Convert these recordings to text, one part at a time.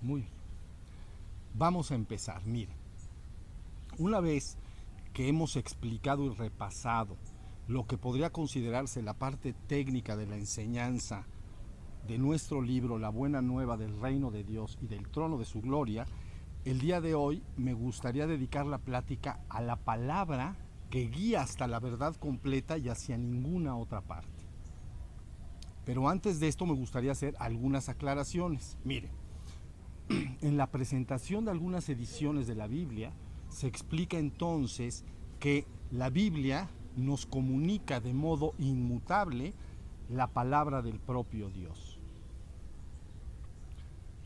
Muy bien. Vamos a empezar. Mire, una vez que hemos explicado y repasado lo que podría considerarse la parte técnica de la enseñanza de nuestro libro La Buena Nueva del Reino de Dios y del Trono de su Gloria, el día de hoy me gustaría dedicar la plática a la palabra que guía hasta la verdad completa y hacia ninguna otra parte. Pero antes de esto me gustaría hacer algunas aclaraciones. Mire, en la presentación de algunas ediciones de la Biblia se explica entonces que la Biblia nos comunica de modo inmutable la palabra del propio Dios.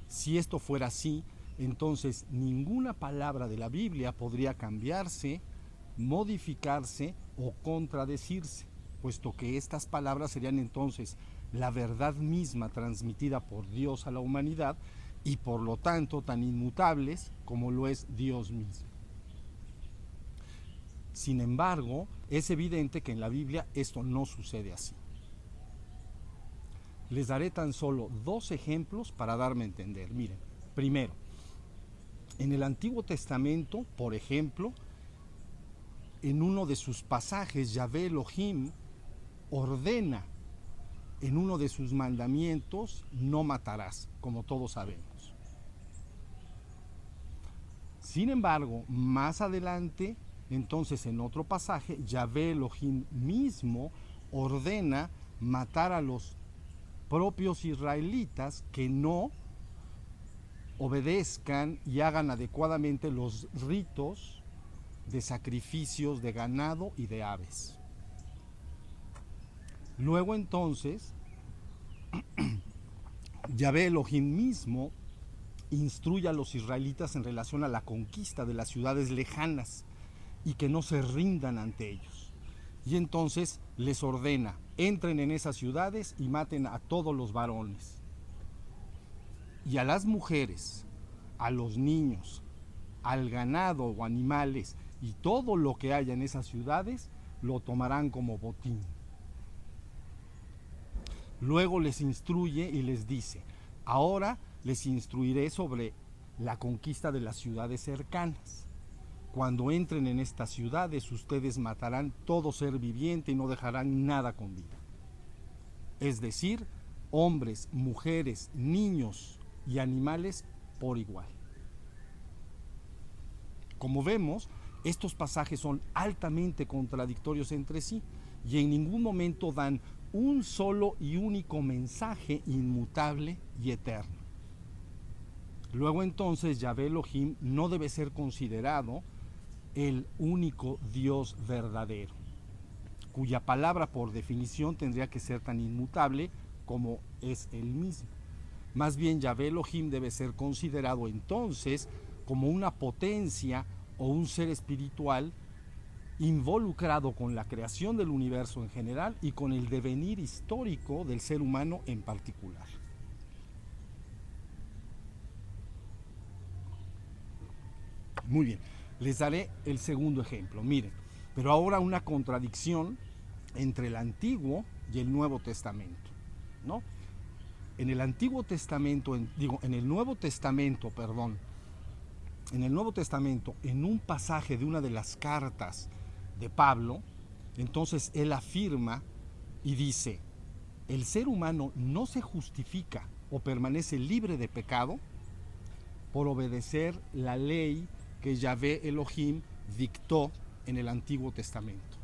Si esto fuera así, entonces ninguna palabra de la Biblia podría cambiarse, modificarse o contradecirse, puesto que estas palabras serían entonces la verdad misma transmitida por Dios a la humanidad y por lo tanto tan inmutables como lo es Dios mismo. Sin embargo, es evidente que en la Biblia esto no sucede así. Les daré tan solo dos ejemplos para darme a entender. Miren, primero, en el Antiguo Testamento, por ejemplo, en uno de sus pasajes, Yahvé Elohim ordena en uno de sus mandamientos, no matarás, como todos sabemos. Sin embargo, más adelante, entonces en otro pasaje, Yahvé Elohim mismo ordena matar a los propios israelitas que no obedezcan y hagan adecuadamente los ritos de sacrificios de ganado y de aves. Luego entonces, Yahvé Elohim mismo instruye a los israelitas en relación a la conquista de las ciudades lejanas y que no se rindan ante ellos. Y entonces les ordena, entren en esas ciudades y maten a todos los varones. Y a las mujeres, a los niños, al ganado o animales y todo lo que haya en esas ciudades, lo tomarán como botín. Luego les instruye y les dice, ahora les instruiré sobre la conquista de las ciudades cercanas. Cuando entren en estas ciudades, ustedes matarán todo ser viviente y no dejarán nada con vida. Es decir, hombres, mujeres, niños y animales por igual. Como vemos, estos pasajes son altamente contradictorios entre sí y en ningún momento dan un solo y único mensaje inmutable y eterno. Luego entonces Yahvé Elohim no debe ser considerado el único Dios verdadero, cuya palabra por definición tendría que ser tan inmutable como es él mismo. Más bien Yahvé Elohim debe ser considerado entonces como una potencia o un ser espiritual involucrado con la creación del universo en general y con el devenir histórico del ser humano en particular. Muy bien, les daré el segundo ejemplo. Miren, pero ahora una contradicción entre el Antiguo y el Nuevo Testamento, ¿no? En el Antiguo Testamento, en el Nuevo Testamento, en el Nuevo Testamento, en un pasaje de una de las cartas de Pablo, entonces él afirma y dice, el ser humano no se justifica o permanece libre de pecado por obedecer la ley que Yahvé Elohim dictó en el Antiguo Testamento,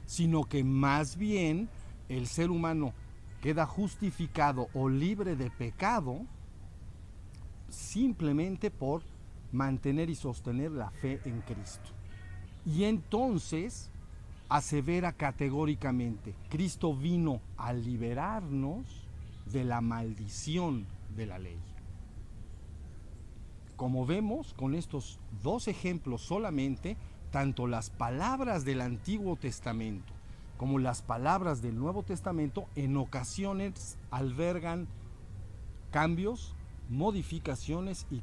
sino que más bien el ser humano queda justificado o libre de pecado simplemente por mantener y sostener la fe en Cristo. Y entonces asevera categóricamente, Cristo vino a liberarnos de la maldición de la ley. Como vemos con estos dos ejemplos solamente, tanto las palabras del Antiguo Testamento como las palabras del Nuevo Testamento en ocasiones albergan cambios, modificaciones y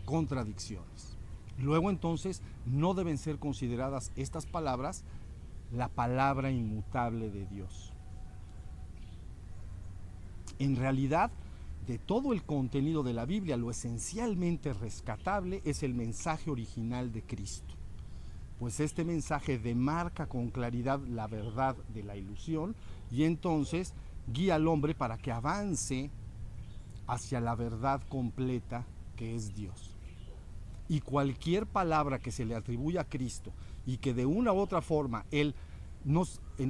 contradicciones. Luego entonces no deben ser consideradas estas palabras la palabra inmutable de Dios. En realidad, de todo el contenido de la Biblia, lo esencialmente rescatable es el mensaje original de Cristo. Pues este mensaje demarca con claridad la verdad de la ilusión y entonces guía al hombre para que avance hacia la verdad completa que es Dios. Y cualquier palabra que se le atribuya a Cristo y que de una u otra forma en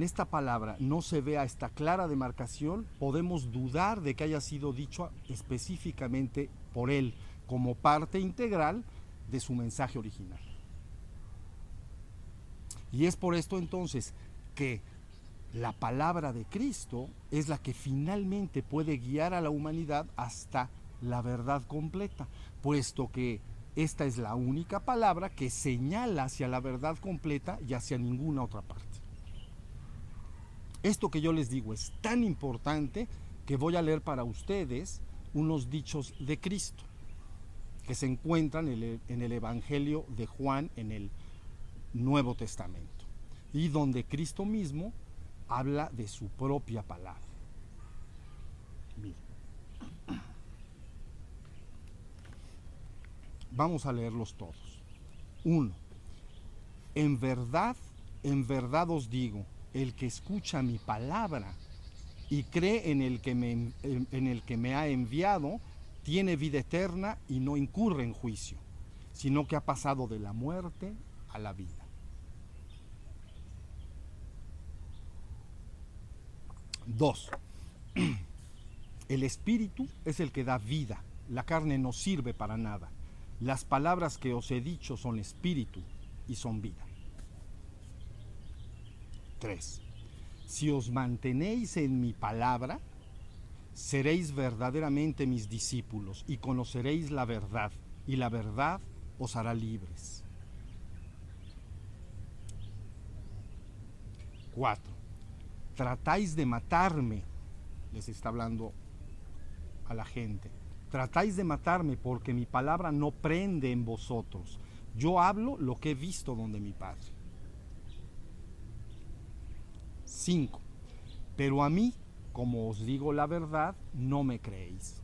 esta palabra no se vea esta clara demarcación, podemos dudar de que haya sido dicho específicamente por Él como parte integral de su mensaje original. Y es por esto entonces que la palabra de Cristo es la que finalmente puede guiar a la humanidad hasta la verdad completa, puesto que esta es la única palabra que señala hacia la verdad completa y hacia ninguna otra parte. Esto que yo les digo es tan importante que voy a leer para ustedes unos dichos de Cristo que se encuentran en el Evangelio de Juan en el Nuevo Testamento y donde Cristo mismo habla de su propia palabra. Miren. Vamos a leerlos todos. 1. En verdad os digo, el que escucha mi palabra y cree en el que me ha enviado, tiene vida eterna y no incurre en juicio, sino que ha pasado de la muerte a la vida. 2. El espíritu es el que da vida, la carne no sirve para nada. Las palabras que os he dicho son espíritu y son vida. 3. Si os mantenéis en mi palabra, seréis verdaderamente mis discípulos y conoceréis la verdad, y la verdad os hará libres. 4. Tratáis de matarme, les está hablando a la gente. Tratáis de matarme porque mi palabra no prende en vosotros. Yo hablo lo que he visto donde mi Padre. 5. Pero a mí, como os digo la verdad, no me creéis.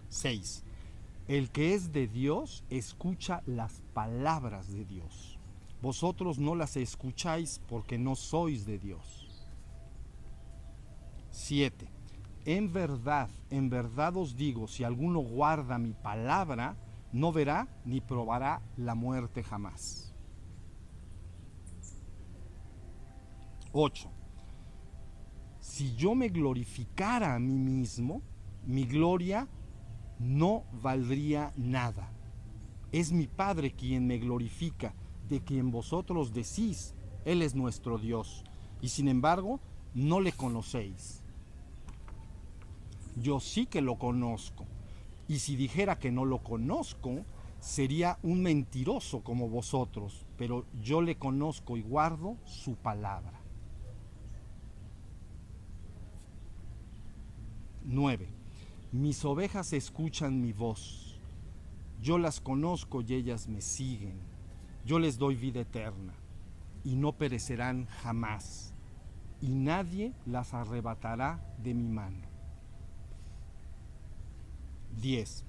6. El que es de Dios escucha las palabras de Dios. Vosotros no las escucháis porque no sois de Dios. 7. En verdad os digo, si alguno guarda mi palabra, no verá ni probará la muerte jamás. 8. Si yo me glorificara a mí mismo, mi gloria no valdría nada. Es mi Padre quien me glorifica, de quien vosotros decís, Él es nuestro Dios, y sin embargo no le conocéis. Yo sí que lo conozco, y si dijera que no lo conozco, sería un mentiroso como vosotros, pero yo le conozco y guardo su palabra. 9. Mis ovejas escuchan mi voz. Yo las conozco y ellas me siguen. Yo les doy vida eterna y no perecerán jamás, y nadie las arrebatará de mi mano. 10.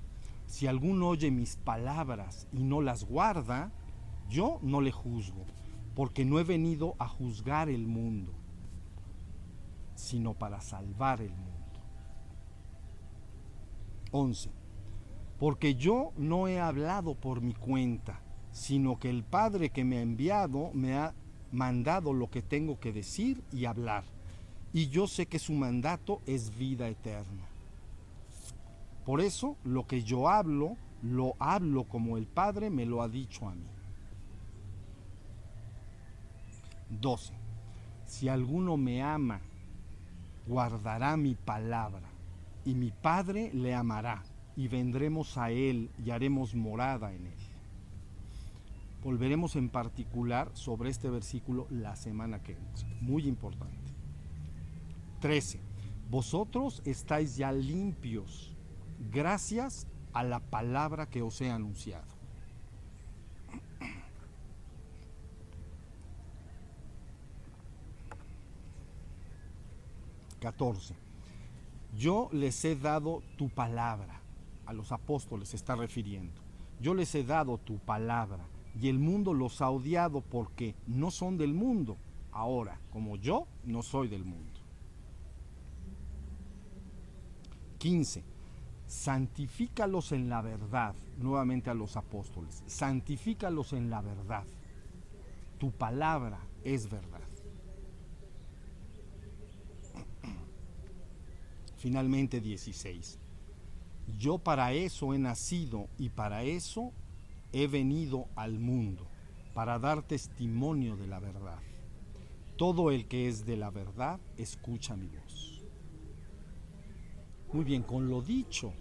Si alguno oye mis palabras y no las guarda, yo no le juzgo, porque no he venido a juzgar el mundo, sino para salvar el mundo. 11. Porque yo no he hablado por mi cuenta, sino que el Padre que me ha enviado me ha mandado lo que tengo que decir y hablar, y yo sé que su mandato es vida eterna. Por eso lo que yo hablo, lo hablo como el Padre me lo ha dicho a mí. 12. Si alguno me ama, guardará mi palabra, y mi Padre le amará, y vendremos a él y haremos morada en él. Volveremos en particular sobre este versículo la semana que viene. Muy importante. 13. Vosotros estáis ya limpios gracias a la palabra que os he anunciado. 14. Yo les he dado tu palabra. A los apóstoles se está refiriendo. Yo les he dado tu palabra y el mundo los ha odiado porque no son del mundo. Ahora, como yo no soy del mundo. 15. Santifícalos en la verdad. Nuevamente a los apóstoles. Santifícalos en la verdad. Tu palabra es verdad. Finalmente 16. Yo para eso he nacido y para eso he venido al mundo, para dar testimonio de la verdad. Todo el que es de la verdad escucha mi voz. Muy bien, con lo dicho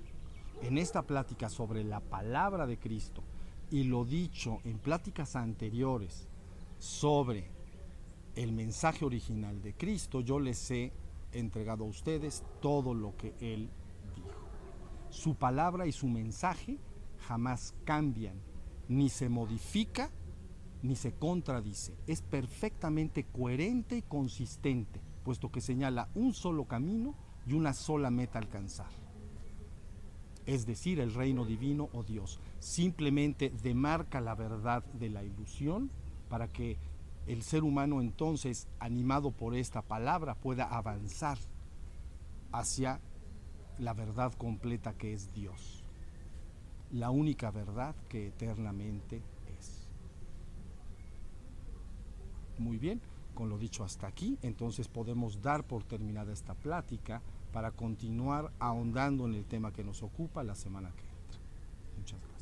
en esta plática sobre la palabra de Cristo y lo dicho en pláticas anteriores sobre el mensaje original de Cristo, yo les he entregado a ustedes todo lo que Él dijo. Su palabra y su mensaje jamás cambian, ni se modifica, ni se contradice. Es perfectamente coherente y consistente, puesto que señala un solo camino y una sola meta a alcanzar. Es decir, el reino divino o Dios. Simplemente demarca la verdad de la ilusión para que el ser humano entonces, animado por esta palabra, pueda avanzar hacia la verdad completa que es Dios, la única verdad que eternamente es. Muy bien, con lo dicho hasta aquí, entonces podemos dar por terminada esta plática para continuar ahondando en el tema que nos ocupa la semana que entra. Muchas gracias.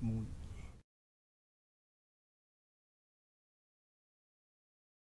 Muy